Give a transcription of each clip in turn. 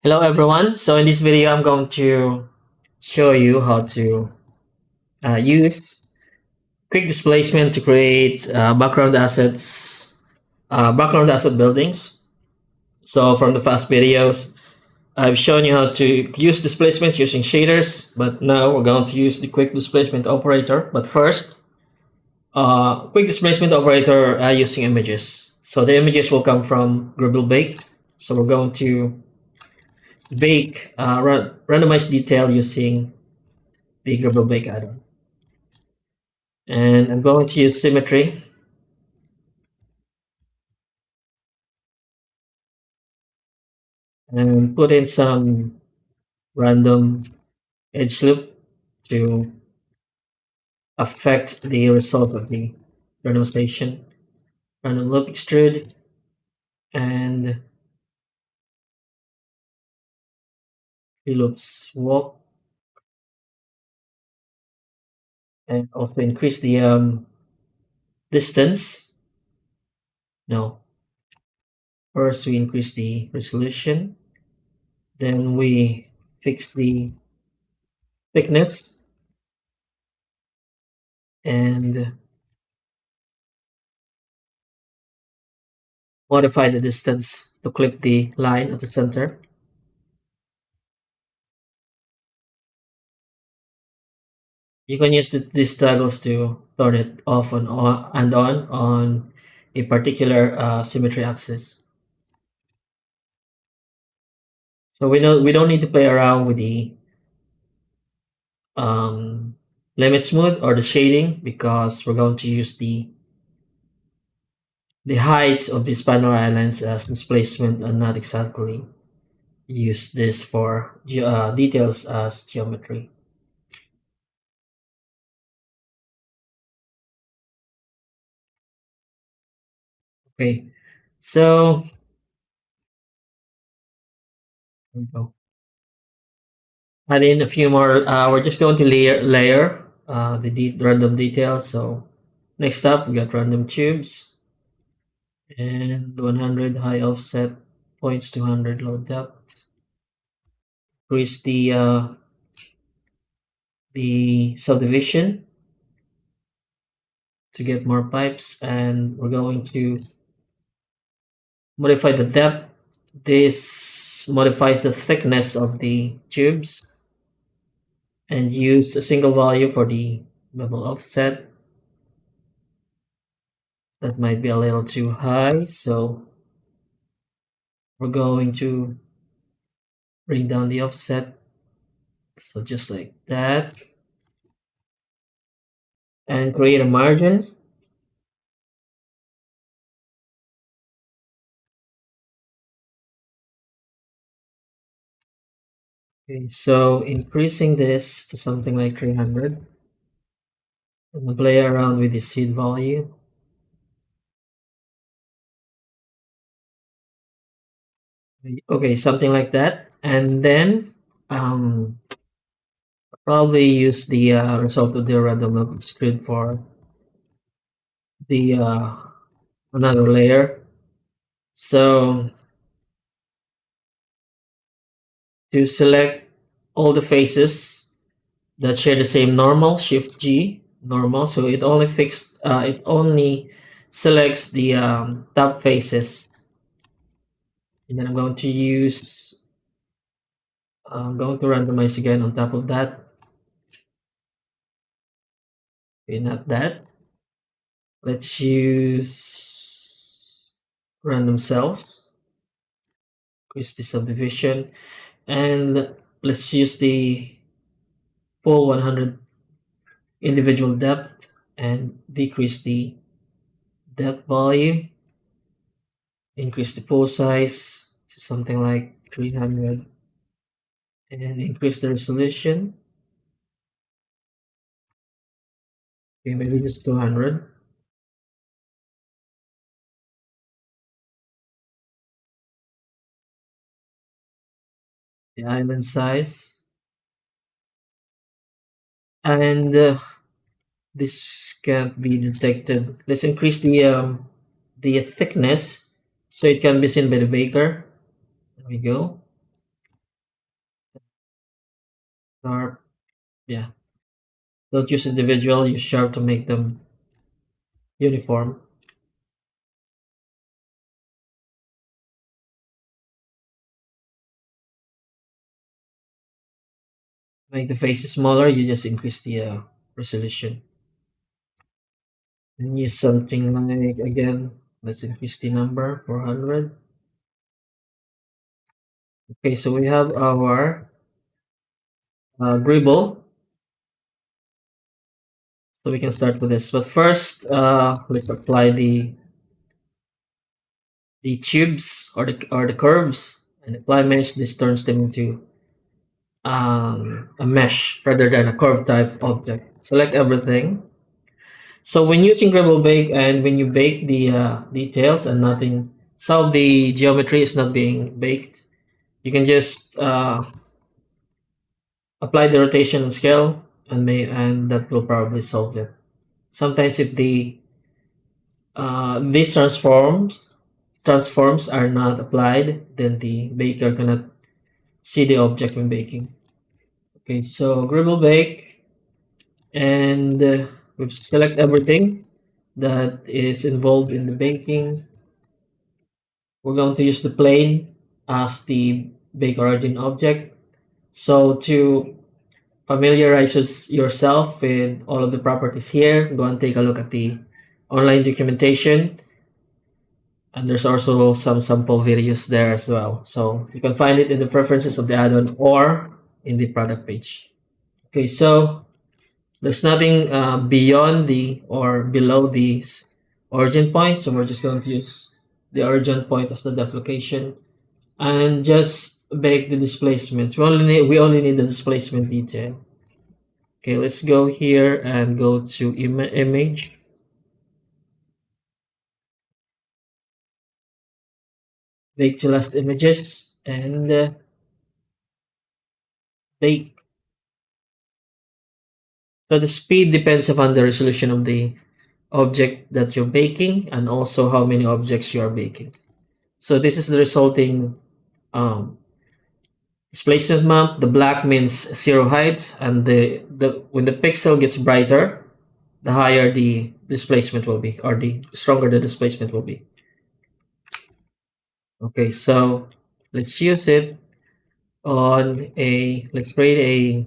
Hello everyone. So in this video, I'm going to show you how to use quick displacement to create background asset buildings. So from the past videos, I've shown you how to use displacement using shaders, but now we're going to use the quick displacement operator. But first, quick displacement operator using images. So the images will come from greeble bake. So we're going to bake randomized detail using the greeble bake add-on. And I'm going to use symmetry and put in some random edge loop to affect the result of the randomization. Random loop extrude and loops walk, and also increase the distance. No, first we increase the resolution, then we fix the thickness and modify the distance to clip the line at the center. You can use these toggles to turn it off and on a particular symmetry axis. So we don't need to play around with the um, limit smooth or the shading because we're going to use the height of these panel islands as displacement and not exactly use this for details as geometry. Okay, so here we go. Add in a few more. We're just going to layer the random details. So next up, we got random tubes and 100 high offset points, 200 low depth. Increase the subdivision to get more pipes, and we're going to modify the depth. This modifies the thickness of the tubes and use a single value for the bevel offset. That might be a little too high, so we're going to bring down the offset. So just like that. And create a margin. Okay, so increasing this to something like 300. And play around with the seed value. Okay, something like that. And then probably use the result of the random grid for the another layer. So to select all the faces that share the same normal, Shift G, normal. So it only selects the top faces. And then I'm going to randomize again on top of that. Okay, not that. Let's use random cells. Increase the subdivision. And let's use the full 100 individual depth and decrease the depth value. Increase the pool size to something like 300 and increase the resolution. Okay, maybe just 200. The island size. And this can't be detected. Let's increase the thickness so it can be seen by the baker. There we go. Sharp. Yeah. Don't use individual, use sharp to make them uniform. Make the faces smaller, you just increase the resolution. And use something like, again, let's increase the number 400. Okay, so we have our greeble. So we can start with this. But first, let's apply the tubes or the curves and apply mesh. This turns them into a mesh rather than a curve type object. Select everything. So when using greeble bake and when you bake the details and nothing, some of the geometry is not being baked, you can just apply the rotation and scale and that will probably solve it. Sometimes if these transforms are not applied, then the baker cannot see the object when baking. Okay, so greeble bake, and we select everything that is involved in the baking. We're going to use the plane as the bake origin object. So to yourself with all of the properties here, go and take a look at the online documentation. And there's also some sample videos there as well. So you can find it in the preferences of the add-on or in the product page. Okay, so there's nothing beyond the or below the origin point. So we're just going to use the origin point as the deflection and just bake the displacements. We only need the displacement detail. Okay, let's go here and go to image, bake to last images, and bake. So the speed depends upon the resolution of the object that you're baking and also how many objects you are baking. So this is the resulting um, displacement map. The black means zero height, and the when the pixel gets brighter, the higher the displacement will be, or the stronger the displacement will be. Okay, so let's use it on let's create a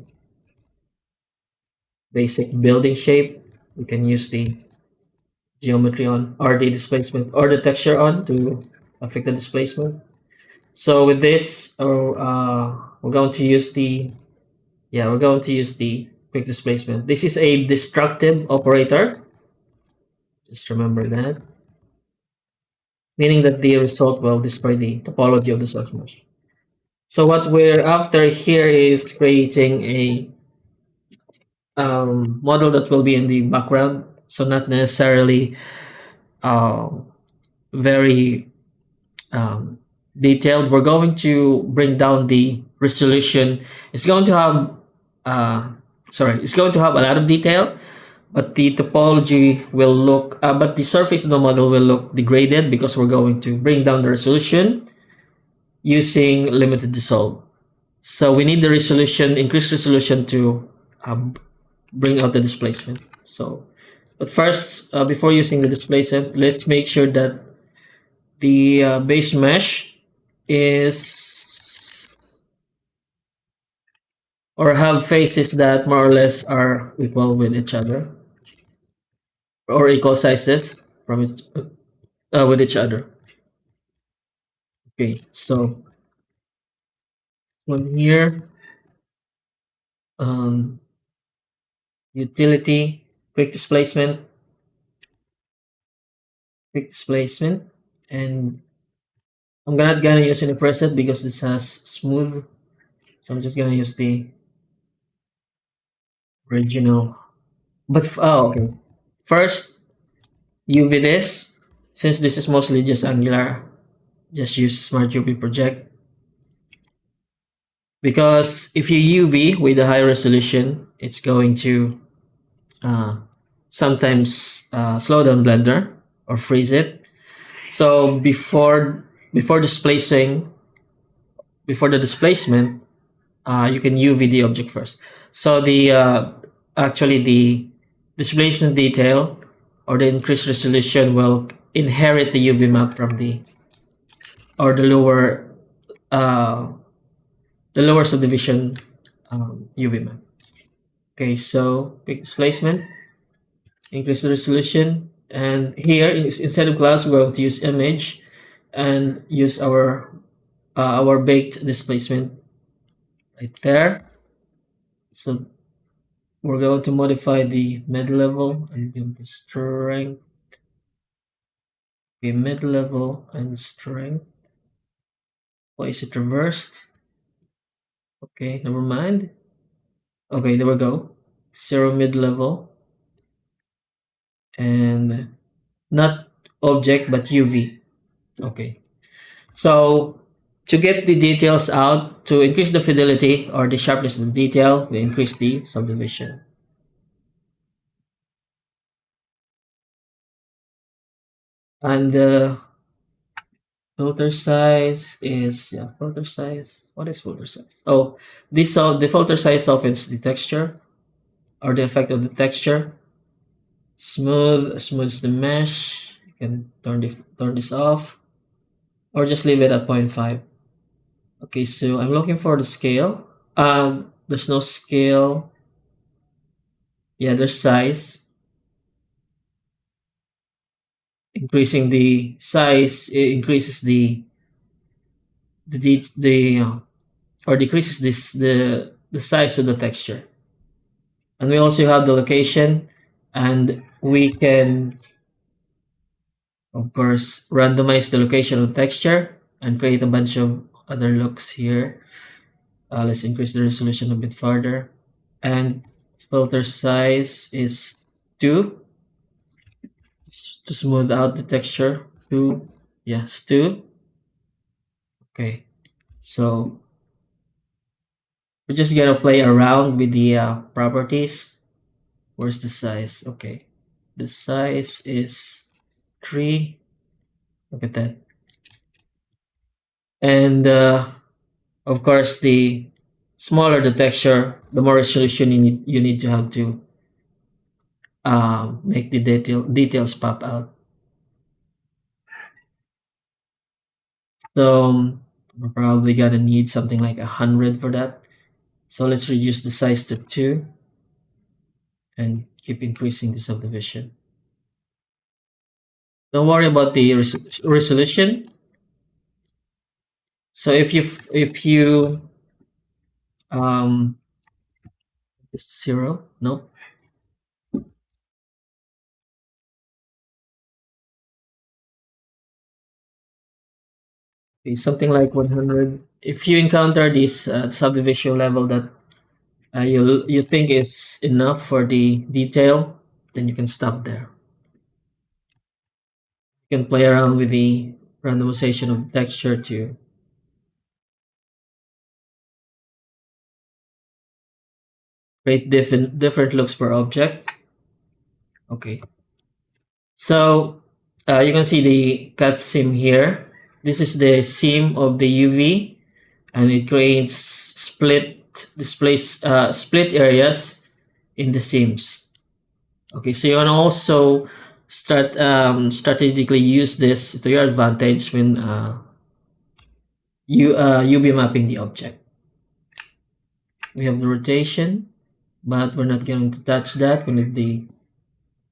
basic building shape. We can use the geometry on or the displacement or the texture on to affect the displacement. So with this, we're going to use the quick displacement. This is a destructive operator. Just remember that, meaning that the result will destroy the topology of the source mesh. So what we're after here is creating a model that will be in the background. So not necessarily um, very um, detailed. We're going to bring down the resolution. It's going to have it's going to have a lot of detail, but the topology will look but the surface of the model will look degraded because we're going to bring down the resolution using limited dissolve. So we need the resolution, increased resolution to bring out the displacement. So but first, before using the displacement, let's make sure that the base mesh is or have faces that more or less are equal with each other or equal sizes from with each other. Okay, so one here, um, utility, quick displacement, and I'm not gonna use any preset because this has smooth, so I'm just gonna use the original. But okay, first UV this, since this is mostly just angular, just use Smart UV project. Because if you UV with a high resolution, it's going to uh, sometimes slow down Blender or freeze it. So before displacing, before the displacement, you can UV the object first. So the actually the displacement detail or the increased resolution will inherit the UV map from or uh, the lower subdivision UV map. Okay, so quick displacement, increase the resolution, and here instead of glass, we're going to use image and use our baked displacement right there. So we're going to modify the mid level and give the strength. Okay, mid level and strength. Why is it reversed? Okay, never mind. Okay, there we go. Zero mid level and not object but UV. Okay. So to get the details out, to increase the fidelity or the sharpness of the detail, we increase the subdivision. And the filter size is, yeah, filter size. What is filter size? Oh, this so the filter size softens the texture or the effect of the texture. Smooths the mesh. You can turn this off or just leave it at 0.5. Okay, so I'm looking for the scale. There's no scale. Yeah, there's size. Increasing the size increases the or decreases the size of the texture. And we also have the location, and we can of course randomize the location of the texture and create a bunch of other looks here. Let's increase the resolution a bit further, and filter size is 2 to smooth out the texture. 2, yes, 2. Okay, so we're just gonna play around with the properties. Where's the size? Okay, the size is 3. Look at that. And of course, the smaller the texture, the more resolution you need to have to make the details pop out. So we're probably gonna need something like 100 for that. So let's reduce the size to 2 and keep increasing the subdivision. Don't worry about the resolution. So if you um just 0, nope. Okay, something like 100. If you encounter this subdivision level that you think is enough for the detail, then you can stop there. You can play around with the randomization of texture to create different looks per object. Okay, so you can see the cut seam here. This is the seam of the UV, and it creates split areas in the seams. Okay, so you can also strategically use this to your advantage when you be mapping the object. We have the rotation, but we're not going to touch that. We need the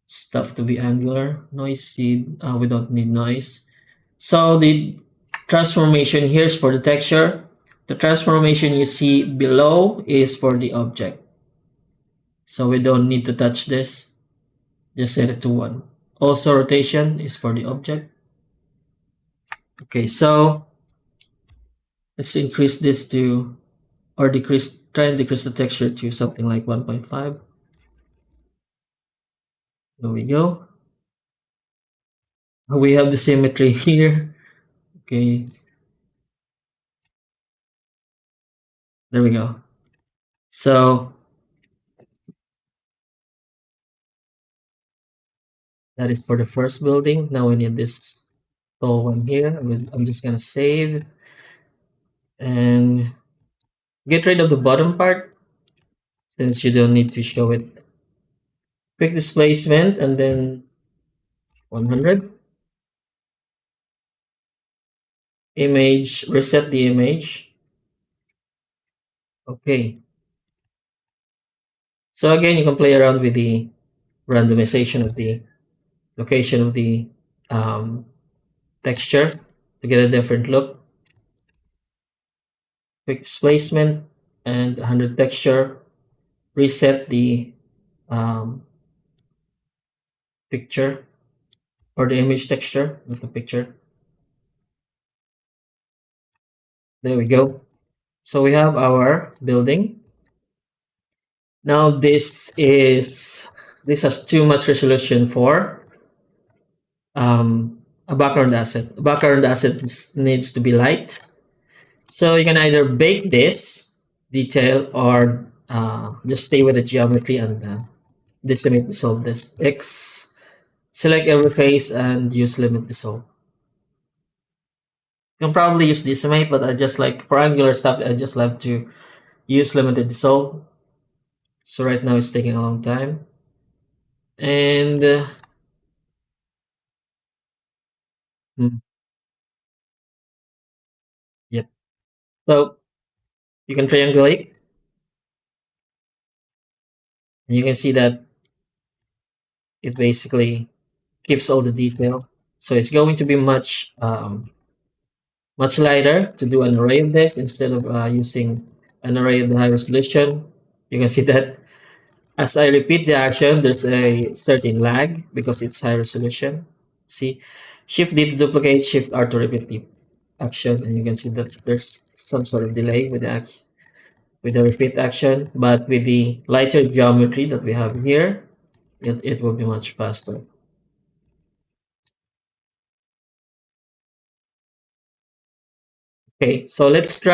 stuff to be angular. Noisy, we don't need noise. So the transformation here is for the texture. The transformation you see below is for the object. So we don't need to touch this. Just set it to 1. Also rotation is for the object. Okay, so let's increase this to, or try and decrease the texture to something like 1.5. There we go. We have the symmetry here. Okay, there we go. So that is for the first building. Now we need this tall one here. I'm just gonna save, and Get rid of the bottom part since you don't need to show it. Quick displacement and then 100. Image, reset the image. Okay. So again, you can play around with the randomization of the location of the um, texture to get a different look. Quick displacement and 100 texture. Reset the um, picture or the image texture of the picture. There we go. So we have our building. Now this has too much resolution for a background asset. A background asset needs to be light. So you can either bake this detail or just stay with the geometry and dislimit dissolve this. Select every face and use limit dissolve. You can probably use decimate, but I just like for angular stuff, I just like to use limited dissolve. So right now it's taking a long time. And hmm, yep. So you can triangulate and you can see that it basically keeps all the detail. So it's going to be much lighter to do an array of this instead of using an array of the high resolution. You can see that as I repeat the action, there's a certain lag because it's high resolution. See, Shift D to duplicate, Shift R to repeat the action, and you can see that there's some sort of delay with the with the repeat action, but with the lighter geometry that we have here, it will be much faster. Okay, so let's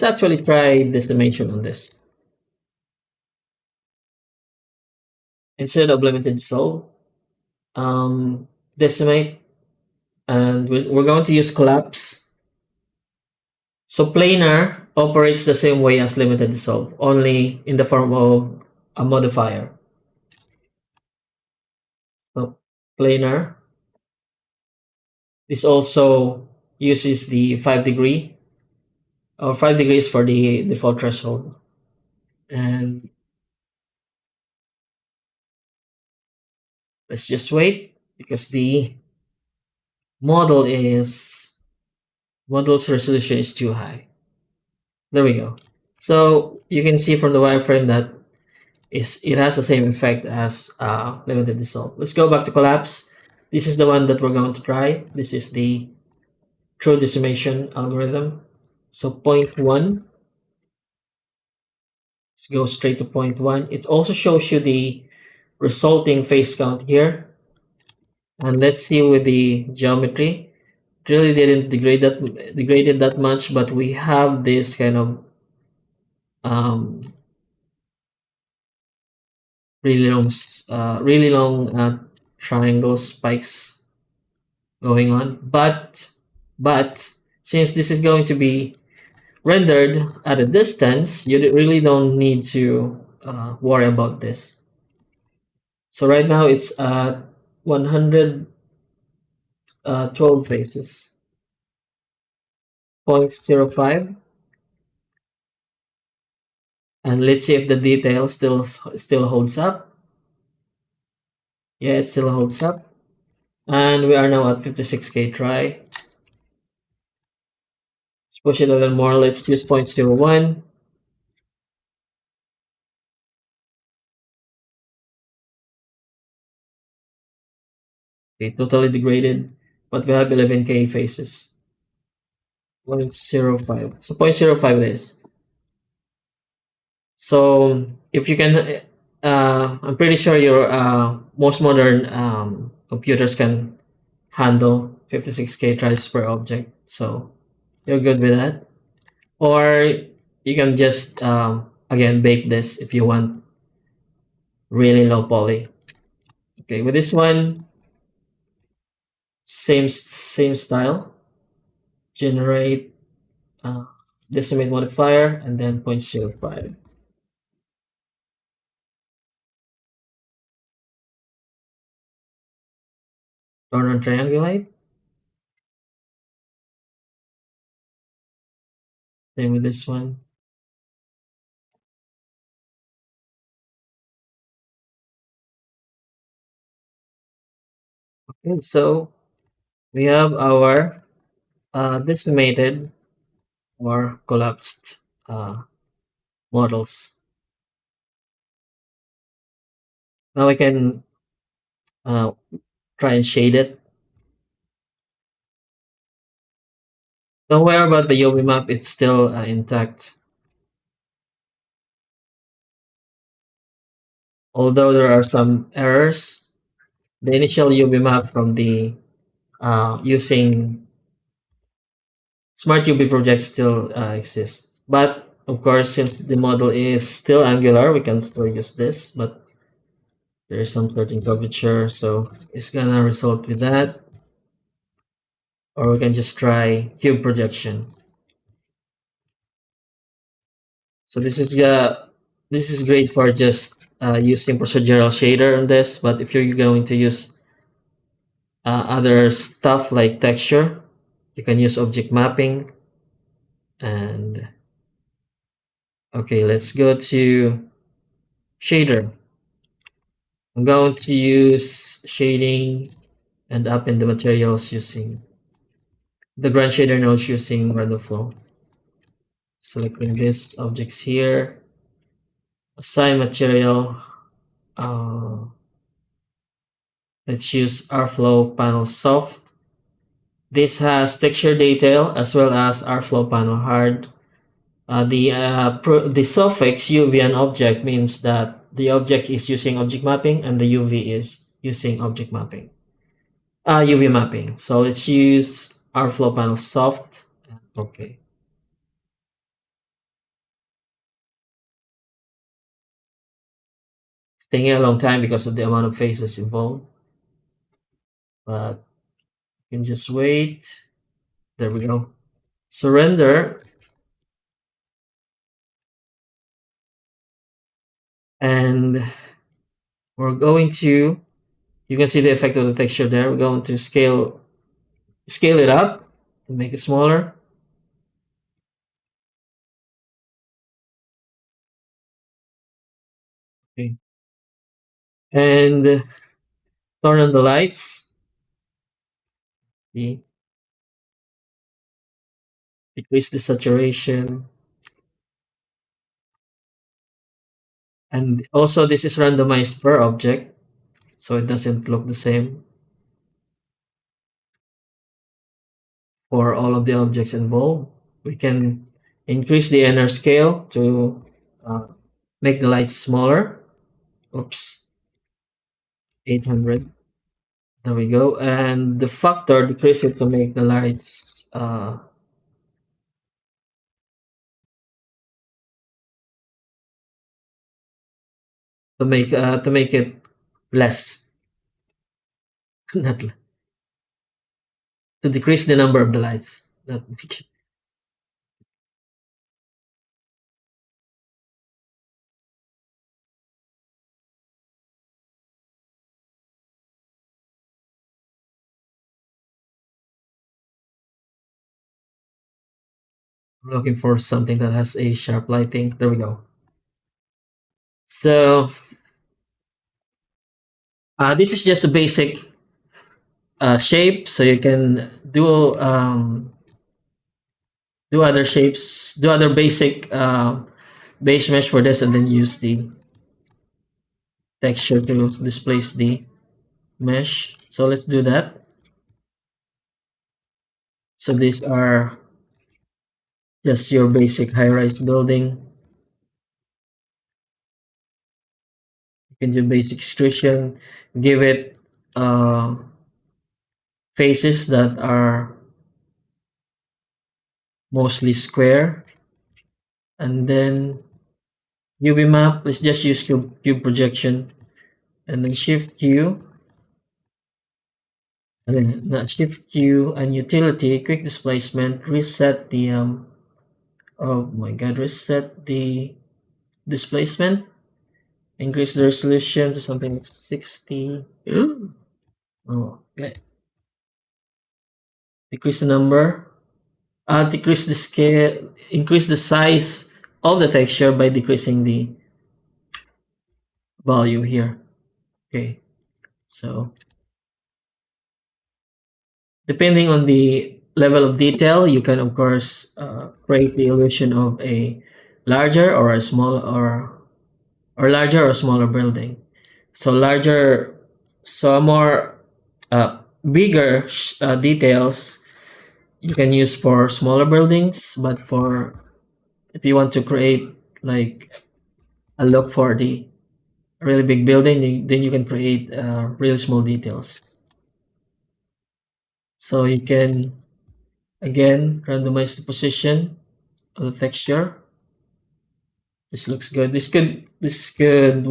actually try decimation on this. Instead of limited solve, decimate, and we're going to use collapse. So planar operates the same way as limited dissolve, only in the form of a modifier. So planar, this also uses the 5 degree or 5 degrees for the default threshold. And let's just wait because the model is model's resolution is too high. There we go. So you can see from the wireframe that it has the same effect as limited dissolve. Let's go back to collapse. This is the one that we're going to try. This is the true decimation algorithm. So point one, let's go straight to point one. It also shows you the resulting face count here. And let's see with the geometry. It really didn't degraded that much, but we have this kind of um, really long triangle spikes going on. But since this is going to be rendered at a distance, you really don't need to worry about this. So right now it's at 112 faces, 0.05. And let's see if the detail still holds up. Yeah, it still holds up. And we are now at 56K try. Let's push it a little more. Let's use 0.01. Okay, totally degraded, but we have 11K faces. 0.05. So 0.05 it is. So if you can, I'm pretty sure your most modern computers can handle 56K tries per object. So you're good with that. Or you can just again bake this if you want really low poly. Okay, with this one, same style. Generate decimate modifier, and then 0.05. Turn on triangulate. Same with this one. Okay, so we have our decimated or collapsed models. Now we can uh, try and shade it. Don't worry about the UV map, it's still intact. Although there are some errors, the initial UV map from the using smart UV projects still exists. But of course, since the model is still angular, we can still use this, but there is some certain curvature, so it's gonna result with that. Or we can just try cube projection. So this is great for just using procedural shader on this, but if you're going to use other stuff like texture, you can use object mapping. And okay, let's go to shader. I'm going to use shading and up in the materials using the grand shader nodes using random flow. Selecting these objects here, assign material. Uh, let's use our flow panel soft. This has texture detail as well as our flow panel hard. The suffix UV on object means that the object is using object mapping and the UV is using object mapping. UV mapping. So let's use our flow panel soft. Okay. It's taking a long time because of the amount of phases involved. But you can just wait. There we go. Surrender. And we're going to, you can see the effect of the texture there. We're going to scale it up to make it smaller. Okay. And turn on the lights. See? Decrease the saturation. And also this is randomized per object, so it doesn't look the same for all of the objects involved. We can increase the inner scale to uh, make the lights smaller. Oops, 800. There we go. And the factor, decrease it to make the lights to make it less, not to decrease the number of the lights. Not make it. I'm looking for something that has a sharp lighting. There we go. So this is just a basic shape, so you can do other shapes, do other basic base mesh for this, and then use the texture to displace the mesh. So let's do that. So these are just your basic high-rise building. You can do basic extrusion, give it faces that are mostly square, and then UV map. Let's just use cube projection, and then shift Q, and then shift Q and utility quick displacement. Reset the Oh my god, reset the displacement. Increase the resolution to something like 60. Oh, okay. Decrease the number. Decrease the scale. Increase the size of the texture by decreasing the value here. Okay. So depending on the level of detail, you can of course create the illusion of a larger or a small or larger or smaller building. So larger, so more bigger details you can use for smaller buildings, but for if you want to create like a look for the really big building, then you can create really small details. So you can again randomize the position of the texture. This looks good. This could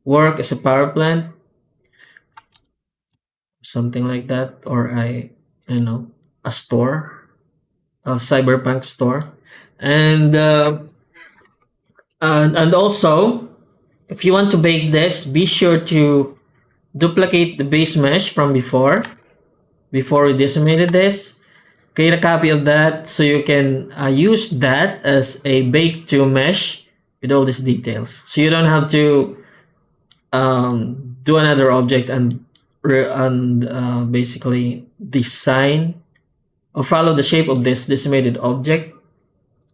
work as a power plant, something like that, or I don't know, a store, a cyberpunk store, and and also if you want to bake this, be sure to duplicate the base mesh from before we decimated this. Create a copy of that so you can use that as a bake to mesh with all these details. So you don't have to do another object and basically design or follow the shape of this decimated object,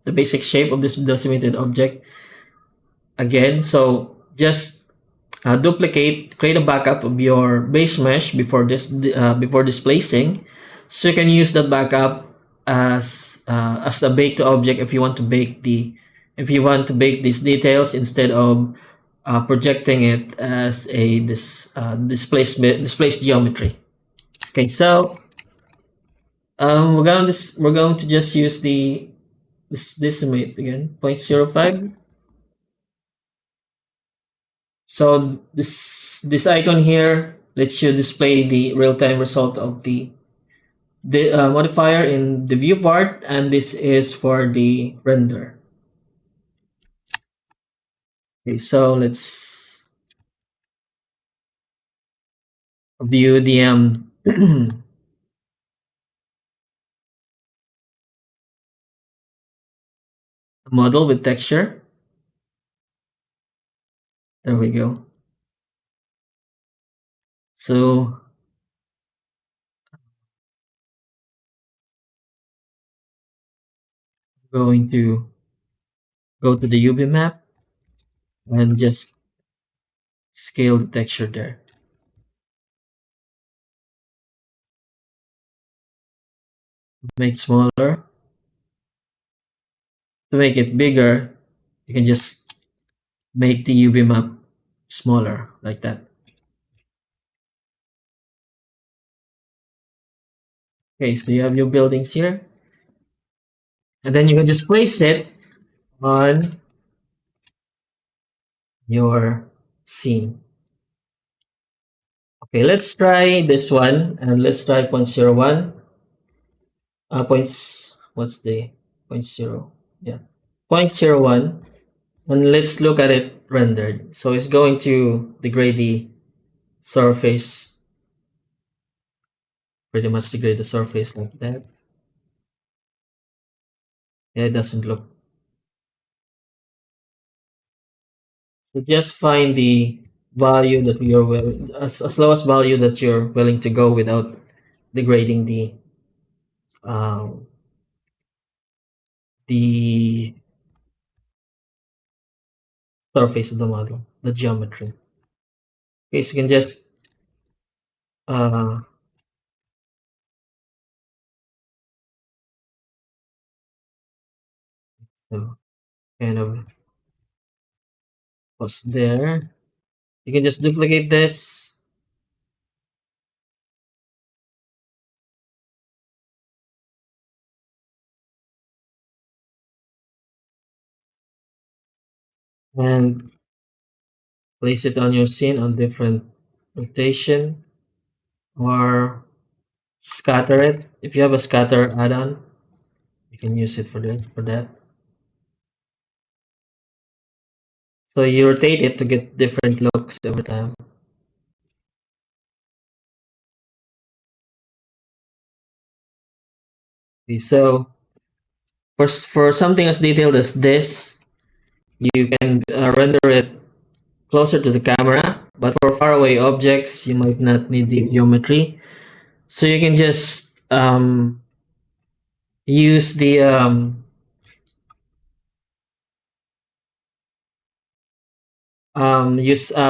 the basic shape of this decimated object again. So just duplicate, create a backup of your base mesh before displacing, so you can use that backup as a bake to object if you want to bake these details instead of projecting it as a displaced geometry. Okay, so we're going to just use this decimate again 0.05. So this icon here lets you display the real-time result of the modifier in the view part, and this is for the render. Okay, so let's view the model with texture. There we go. So going to go to the UV map and just scale the texture there. Make smaller. To make it bigger, you can just make the UV map smaller like that. Okay, so you have your buildings here, and then you can just place it on your scene. Okay, let's try this one, and let's try 0.01. What's the point zero? Yeah, 0.01, and let's look at it rendered. So it's going to degrade the surface, pretty much degrade the surface like that. Yeah, it doesn't look. So just find the value that you're as lowest value that you're willing to go without degrading um, the surface of the model, the geometry. Okay, so you can just uh, so kind of pause there. You can just duplicate this and place it on your scene on different rotation, or scatter it. If you have a scatter add-on, you can use it for that. So you rotate it to get different looks every time. Okay, so for something as detailed as this, you can render it closer to the camera, but for faraway objects, you might not need the geometry. So you can just use the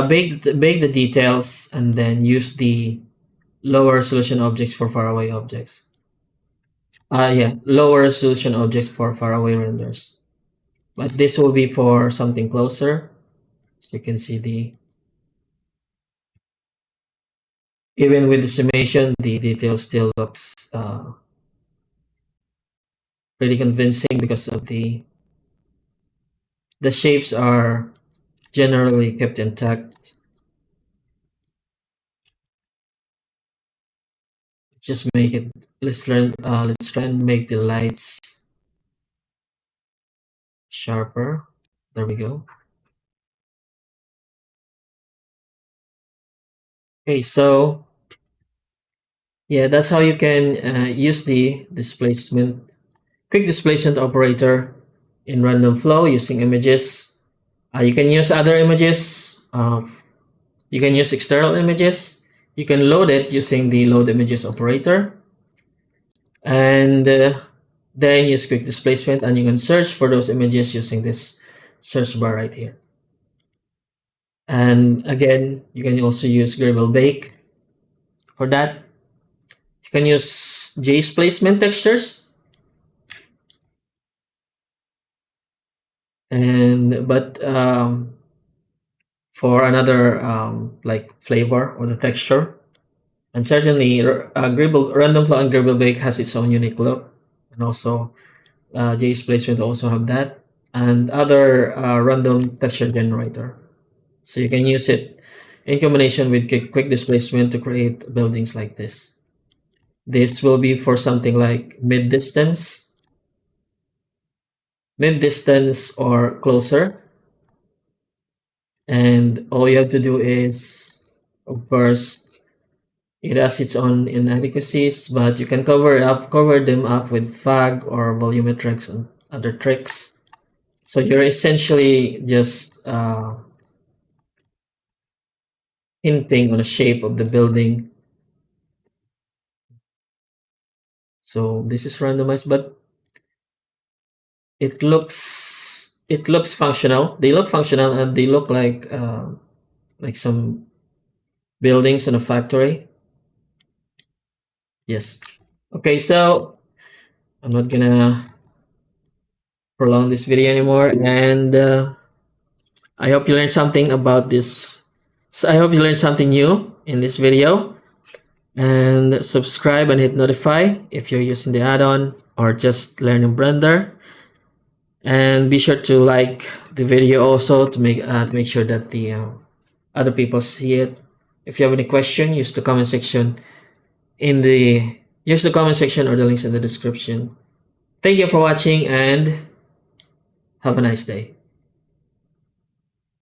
bake the details and then use the lower resolution objects for faraway objects. Yeah, lower resolution objects for faraway renders. But this will be for something closer. So you can see the even with the summation, the detail still looks pretty convincing because of the shapes are generally kept intact. Just make it. Let's try and make the lights sharper. There we go. Okay, so yeah, that's how you can use the quick displacement operator in random flow using images. You can use other images. You can use external images. You can load it using the load images operator. And then use quick displacement, and you can search for those images using this search bar right here. And again, you can also use greeble bake for that. You can use displacement textures, and but for another like flavor or the texture. And certainly, greeble random flow and greeble bake has its own unique look, and also displacement also have that, and other random texture generator. So you can use it in combination with quick displacement to create buildings like this. This will be for something like mid-distance or closer. And all you have to do is, of course, it has its own inadequacies, but you can cover them up with fag or volumetrics and other tricks. So you're essentially just hinting on the shape of the building. So this is randomized, but it looks functional. They look functional and they look like some buildings in a factory. Yes. Okay, so I'm not gonna prolong this video anymore, and I hope you learned something about this. So I hope you learned something new in this video. And subscribe and hit notify if you're using the add-on or just learning Blender. And be sure to like the video also to make sure that the other people see it. If you have any question, use the comment section or the links in the description. Thank you for watching and have a nice day.